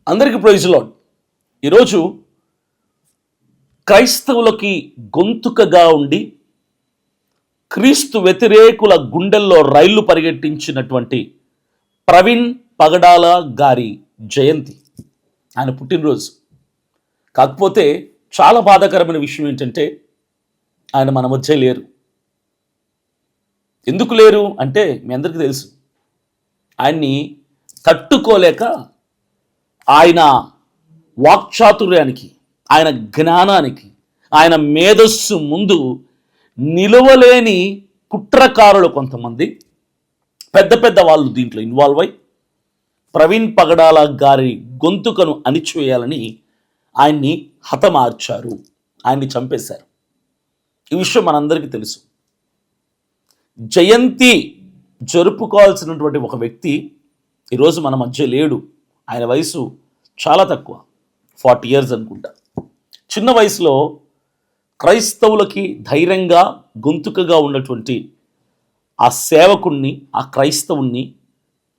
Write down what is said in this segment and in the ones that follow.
అందరికీ praise lord. ఈరోజు క్రైస్తవులకి గొంతుకగా ఉండి క్రీస్తు వ్యతిరేకుల గుండెల్లో రైళ్లు పరిగెట్టించినటువంటి ప్రవీణ్ పగడాల గారి జయంతి, ఆయన పుట్టినరోజు. కాకపోతే చాలా బాధాకరమైన విషయం ఏంటంటే ఆయన మన మధ్య లేరు. ఎందుకు లేరు అంటే మీ అందరికీ తెలుసు. ఆయన్ని తట్టుకోలేక ఆయన వాక్చాతుర్యానికి, ఆయన జ్ఞానానికి, ఆయన మేధస్సు ముందు నిలవలేని కుట్రకారులు కొంతమంది పెద్ద పెద్ద వాళ్ళు దీంట్లో ఇన్వాల్వ్ అయి ప్రవీణ్ పగడాల గారి గొంతుకను అణిచివేయాలని ఆయన్ని హతమార్చారు, ఆయన్ని చంపేశారు. ఈ విషయం మనందరికీ తెలుసు. జయంతి జరుపుకోవాల్సినటువంటి ఒక వ్యక్తి ఈరోజు మన మధ్య లేడు. ఆయన వయసు చాలా తక్కువ, 40 years అనుకుంటా. చిన్న వయసులో క్రైస్తవులకి ధైర్యంగా గొంతుకగా ఉన్నటువంటి ఆ సేవకుణ్ణి, ఆ క్రైస్తవుణ్ణి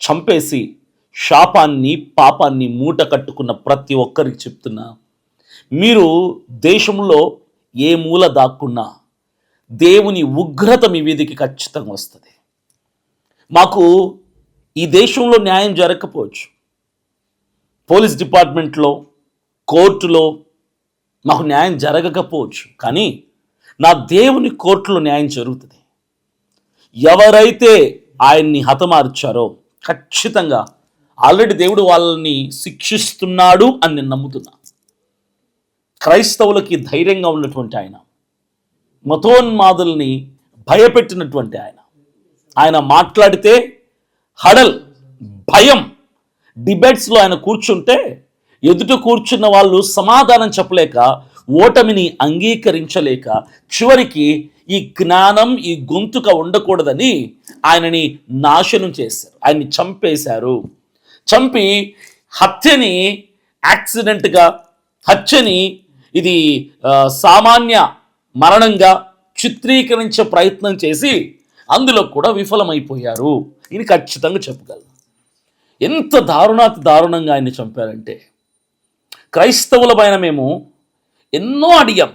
చంపేసి శాపాన్ని, పాపాన్ని మూట కట్టుకున్న ప్రతి ఒక్కరికి చెప్తున్నా, మీరు దేశంలో ఏ మూల దాక్కున్నా దేవుని ఉగ్రత మీ వీధికి ఖచ్చితంగా వస్తుంది. మాకు ఈ దేశంలో న్యాయం జరగకపోవచ్చు, పోలీస్ డిపార్ట్మెంట్లో, కోర్టులో మాకు న్యాయం జరగకపోవచ్చు, కానీ నా దేవుని కోర్టులో న్యాయం జరుగుతుంది. ఎవరైతే ఆయన్ని హతమార్చారో ఖచ్చితంగా ఆల్రెడీ దేవుడు వాళ్ళని శిక్షిస్తున్నాడు అని నేను నమ్ముతున్నా. క్రైస్తవులకి ధైర్యంగా ఉన్నటువంటి ఆయన, మతోన్మాదుల్ని భయపెట్టినటువంటి ఆయన మాట్లాడితే హడల్, భయం. డిబేట్స్లో ఆయన కూర్చుంటే ఎదుట కూర్చున్న వాళ్ళు సమాధానం చెప్పలేక, ఓటమిని అంగీకరించలేక చివరికి ఈ జ్ఞానం, ఈ గొంతుక ఉండకూడదని ఆయనని నాశనం చేశారు, ఆయన్ని చంపేశారు. చంపి హత్యని యాక్సిడెంట్గా, హత్యని ఇది సామాన్య మరణంగా చిత్రీకరించే ప్రయత్నం చేసి అందులో కూడా విఫలమైపోయారు. ఇది ఖచ్చితంగా చెప్పగలను. ఎంత దారుణంగా ఆయన్ని చంపారంటే, క్రైస్తవులమైన మేము ఎన్నో అడిగాం.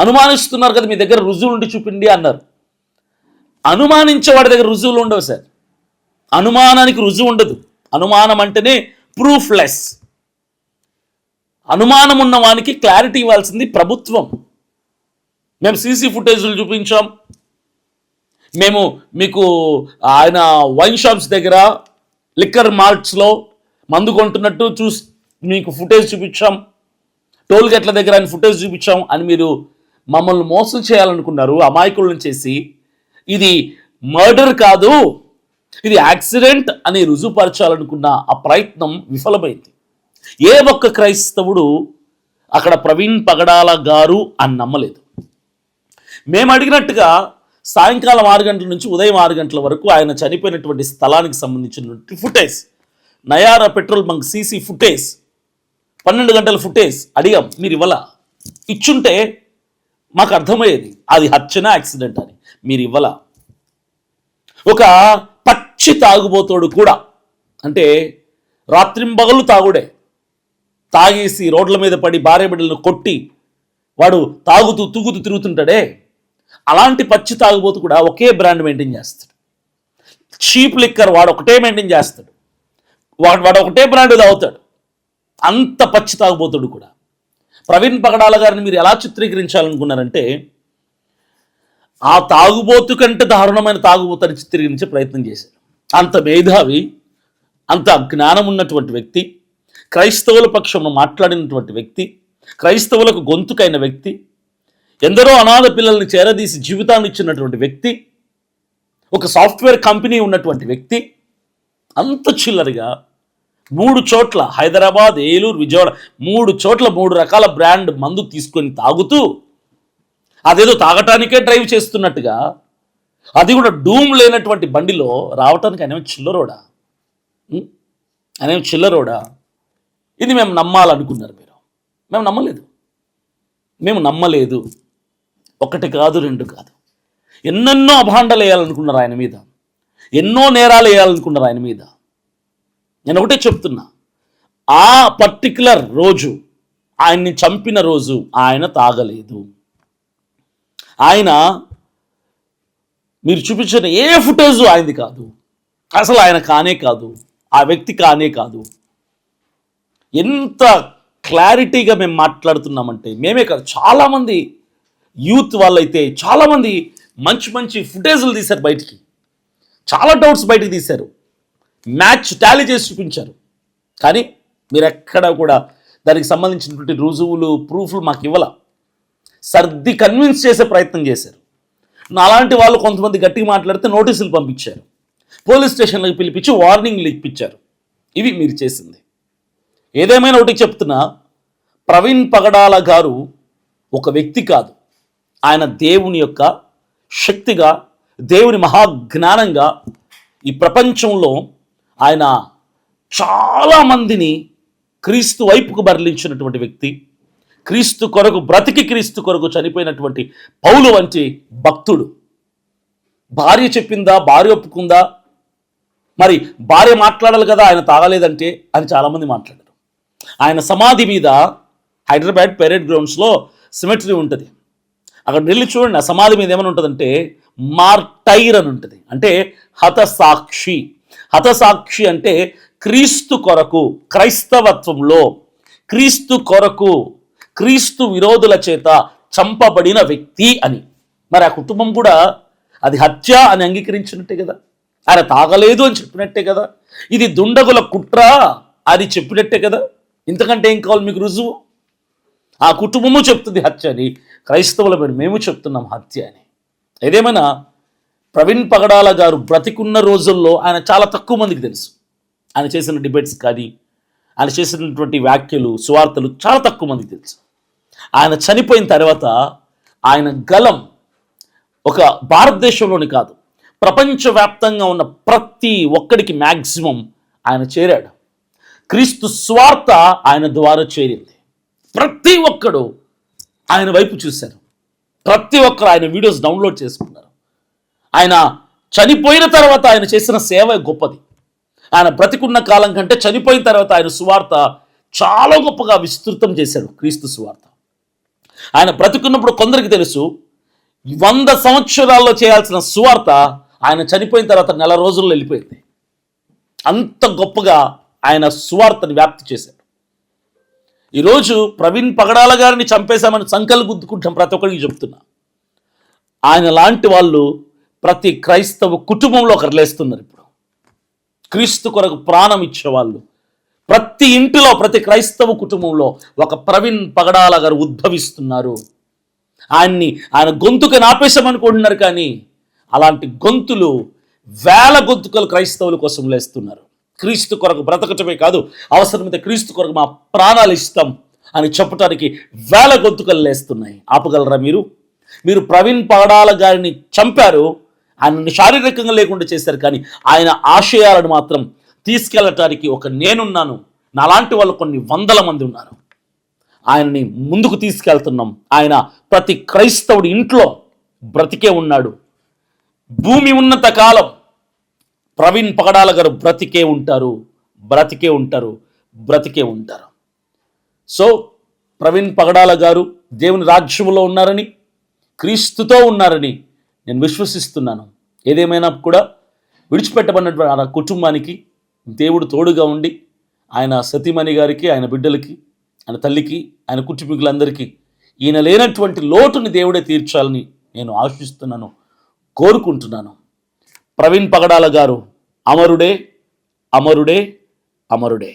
అనుమానిస్తున్నారు కదా, మీ దగ్గర రుజువులు ఉండి చూపిండి అన్నారు. అనుమానించేవాడి దగ్గర రుజువులు ఉండవు సార్. అనుమానానికి రుజువు ఉండదు. అనుమానం అంటేనే ప్రూఫ్లెస్. అనుమానం ఉన్న వానికి క్లారిటీ ఇవ్వాల్సింది ప్రభుత్వం. మేము సీసీ ఫుటేజ్లు చూపించాం, మేము మీకు ఆయన వైన్ షాప్స్ దగ్గర, లిక్కర్ మార్ట్స్లో మందు కొంటున్నట్టు చూసి మీకు ఫుటేజ్ చూపించాం, టోల్ గేట్ల దగ్గర ఆయన ఫుటేజ్ చూపించాం అని మీరు మమ్మల్ని మోసం చేయాలనుకున్నారు, అమాయకులను చేసి. ఇది మర్డర్ కాదు, ఇది యాక్సిడెంట్ అని రుజువుపరచాలనుకున్న ఆ ప్రయత్నం విఫలమైంది. ఏ ఒక్క క్రైస్తవుడు అక్కడ ప్రవీణ్ పగడాల గారు అని నమ్మలేదు. మేము అడిగినట్టుగా సాయంకాలం 6 గంటల నుంచి ఉదయం 6 గంటల వరకు ఆయన చనిపోయినటువంటి స్థలానికి సంబంధించినటువంటి footage, Nayara petrol bunk CC footage, 12 గంటల ఫుటేజ్ అడిగాం. మీరు ఇవ్వాల. ఇచ్చుంటే మాకు అర్థమయ్యేది అది హత్యనా యాక్సిడెంట్ అని. మీరు ఇవ్వాల. ఒక పచ్చి తాగుబోతోడు కూడా, అంటే రాత్రింబగలు తాగుడే, తాగేసి రోడ్ల మీద పడి భార్య బిడ్డలను కొట్టి వాడు తాగుతూ తూగుతూ తిరుగుతుంటాడే, అలాంటి పచ్చి తాగుబోతు కూడా ఒకే బ్రాండ్ మెయింటైన్ చేస్తాడు. చీప్ లిక్కర్ వాడు ఒకటే మెయింటైన్ చేస్తాడు, వాడు ఒకటే బ్రాండ్ తాగుతాడు. అంత పచ్చి తాగుబోతుడు కూడా. ప్రవీణ్ పగడాల గారిని మీరు ఎలా చిత్రీకరించాలనుకున్నారంటే, ఆ తాగుబోతు కంటే దారుణమైన తాగుబోతుని చిత్రీకరించే ప్రయత్నం చేశారు. అంత మేధావి, అంత జ్ఞానం ఉన్నటువంటి వ్యక్తి, క్రైస్తవుల పక్షంలో మాట్లాడినటువంటి వ్యక్తి, క్రైస్తవులకు గొంతుకైన వ్యక్తి, ఎందరో అనాథ పిల్లల్ని చేరదీసి జీవితాన్ని ఇచ్చినటువంటి వ్యక్తి, ఒక సాఫ్ట్వేర్ కంపెనీ ఉన్నటువంటి వ్యక్తి, అంత చిల్లరగా 3 చోట్ల హైదరాబాద్, ఏలూరు, విజయవాడ 3 చోట్ల 3 రకాల బ్రాండ్ మందు తీసుకొని తాగుతూ, అదేదో తాగటానికే డ్రైవ్ చేస్తున్నట్టుగా, అది కూడా డూమ్ లేనటువంటి బండిలో రావటానికి ఆయన చిల్లరోడా? ఆయన చిల్లరోడా? ఇది మేము నమ్మాలనుకున్నారు మీరు. మేము నమ్మలేదు. 1 కాదు, 2 కాదు, ఎన్నెన్నో అభాండాలు వేయాలనుకున్నారు ఆయన మీద, ఎన్నో నేరాలు వేయాలనుకున్నారు ఆయన మీద. నేను ఒకటే చెప్తున్నా, ఆ పర్టిక్యులర్ రోజు, ఆయన్ని చంపిన రోజు ఆయన తాగలేదు. ఆయన మీరు చూపించిన ఏ ఫుటేజ్ ఆయనది కాదు, అసలు ఆయన కానే కాదు, ఆ వ్యక్తి కానే కాదు. ఎంత క్లారిటీగా మేము మాట్లాడుతున్నామంటే, మేమే కాదు, చాలామంది యూత్ వాళ్ళైతే చాలామంది మంచి మంచి ఫుటేజ్లు తీశారు బయటికి, చాలా డౌట్స్ బయటికి తీశారు, మ్యాచ్ టాలీ చేసి చూపించారు. కానీ మీరు ఎక్కడ కూడా దానికి సంబంధించినటువంటి రుజువులు, ప్రూఫ్లు మాకు ఇవ్వాల. సర్ది కన్విన్స్ చేసే ప్రయత్నం చేశారు. అలాంటి వాళ్ళు కొంతమంది గట్టిగా మాట్లాడితే నోటీసులు పంపించారు, పోలీస్ స్టేషన్లకు పిలిపించి వార్నింగ్లు ఇప్పించారు. ఇవి మీరు చేసింది. ఏదేమైనా ఒకటి చెప్తున్నా, ప్రవీణ్ పగడాల గారు ఒక వ్యక్తి కాదు, ఆయన దేవుని యొక్క శక్తిగా, దేవుని మహాజ్ఞానంగా ఈ ప్రపంచంలో ఆయన చాలామందిని క్రీస్తు వైపుకు బరలించినటువంటి వ్యక్తి. క్రీస్తు కొరకు బ్రతికి క్రీస్తు కొరకు చనిపోయినటువంటి పౌలు వంటి భక్తుడు. భార్య చెప్పిందా, భార్య ఒప్పుకుందా, మరి భార్య మాట్లాడాలి కదా ఆయన తాగలేదంటే అని చాలామంది మాట్లాడారు. ఆయన సమాధి మీద హైదరాబాద్ పెరేడ్ గ్రౌండ్స్లో సిమెట్రీ ఉంటుంది, అక్కడ వెళ్ళి చూడండి. ఆ సమాధి మీద ఏమైనా ఉంటుందంటే మార్టైర్ అని ఉంటుంది, అంటే హతసాక్షి. హతసాక్షి అంటే క్రీస్తు కొరకు, క్రైస్తవత్వంలో క్రీస్తు కొరకు క్రీస్తు విరోధుల చేత చంపబడిన వ్యక్తి అని. మరి ఆ కుటుంబం కూడా అది హత్య అని అంగీకరించినట్టే కదా, ఆయన తాగలేదు అని చెప్పినట్టే కదా, ఇది దుండగుల కుట్ర అని చెప్పినట్టే కదా. ఇంతకంటే ఏం కావాలి మీకు రుజువు? ఆ కుటుంబము చెప్తుంది హత్య అని, క్రైస్తవుల మీద మేము చెప్తున్నాం హత్య అని. ఏదేమైనా ప్రవీణ్ పగడాల గారు బ్రతికున్న రోజుల్లో ఆయన చాలా తక్కువ మందికి తెలుసు. ఆయన చేసిన డిబేట్స్ కానీ, ఆయన చేసినటువంటి వ్యాఖ్యలు, సువార్తలు చాలా తక్కువ మందికి తెలుసు. ఆయన చనిపోయిన తర్వాత ఆయన గలం ఒక భారతదేశంలోని కాదు, ప్రపంచవ్యాప్తంగా ఉన్న ప్రతి ఒక్కడికి మ్యాక్సిమం ఆయన చేరాడు. క్రీస్తు స్వార్థ ఆయన ద్వారా చేరింది. ప్రతి ఒక్కడు ఆయన వైపు చూశారు, ప్రతి ఒక్కరు ఆయన వీడియోస్ డౌన్లోడ్ చేసుకున్నారు. ఆయన చనిపోయిన తర్వాత ఆయన చేసిన సేవ గొప్పది. ఆయన బ్రతికున్న కాలం కంటే చనిపోయిన తర్వాత ఆయన సువార్త చాలా గొప్పగా విస్తృతం చేశాడు. క్రీస్తు సువార్త ఆయన బ్రతికున్నప్పుడు కొందరికి తెలుసు, 100 సంవత్సరాల్లో చేయాల్సిన సువార్త ఆయన చనిపోయిన తర్వాత 4 రోజుల్లో వెళ్ళిపోయింది. అంత గొప్పగా ఆయన సువార్తని వ్యాప్తి చేశాడు. ఈరోజు ప్రవీణ్ పగడాల గారిని చంపేశామని సంకలు గుద్దుకుంటాం, ప్రతి ఒక్కరికి చెప్తున్నా. ఆయన లాంటి వాళ్ళు ప్రతి క్రైస్తవ కుటుంబంలో ఒకరు లేస్తున్నారు. ఇప్పుడు క్రీస్తు కొరకు ప్రాణం ఇచ్చేవాళ్ళు ప్రతి ఇంటిలో, ప్రతి క్రైస్తవ కుటుంబంలో ఒక ప్రవీణ్ పగడాల గారు ఉద్భవిస్తున్నారు. ఆయన గొంతుకు నాపేశామనుకుంటున్నారు, కానీ అలాంటి గొంతులు, వేల గొంతుకలు క్రైస్తవుల కోసం లేస్తున్నారు. క్రీస్తు కొరకు బ్రతకటమే కాదు, అవసరమైతే క్రీస్తు కొరకు మా ప్రాణాలు ఇస్తాం అని చెప్పడానికి వేల గొంతుకలు లేస్తున్నాయి. ఆపగలరా మీరు? మీరు ప్రవీణ్ పగడాల గారిని చంపారు, ఆయనని శారీరకంగా లేకుండా చేశారు, కానీ ఆయన ఆశయాలను మాత్రం తీసుకెళ్ళటానికి ఒక నేనున్నాను, నాలాంటి వాళ్ళు కొన్ని వందల మంది ఉన్నారు. ఆయన్ని ముందుకు తీసుకెళ్తున్నాం. ఆయన ప్రతి క్రైస్తవుడి ఇంట్లో బ్రతికే ఉన్నాడు. భూమి ఉన్నంత కాలం ప్రవీణ్ పగడాల గారు బ్రతికే ఉంటారు, బ్రతికే ఉంటారు, బ్రతికే ఉంటారు. సో ప్రవీణ్ పగడాల గారు దేవుని రాజ్యంలో ఉన్నారని, క్రీస్తుతో ఉన్నారని నేను విశ్వసిస్తున్నాను. ఏదేమైనా కూడా విడిచిపెట్టబడినటువంటి ఆ కుటుంబానికి దేవుడు తోడుగా ఉండి, ఆయన సతీమణి గారికి, ఆయన బిడ్డలకి, ఆయన తల్లికి, ఆయన కుటుంబీకులందరికీ ఈయన లేనటువంటి లోటుని దేవుడే తీర్చాలని నేను ఆశిస్తున్నాను, కోరుకుంటున్నాను. ప్రవీణ్ పగడాల గారు అమరుడే, అమరుడే, అమరుడే.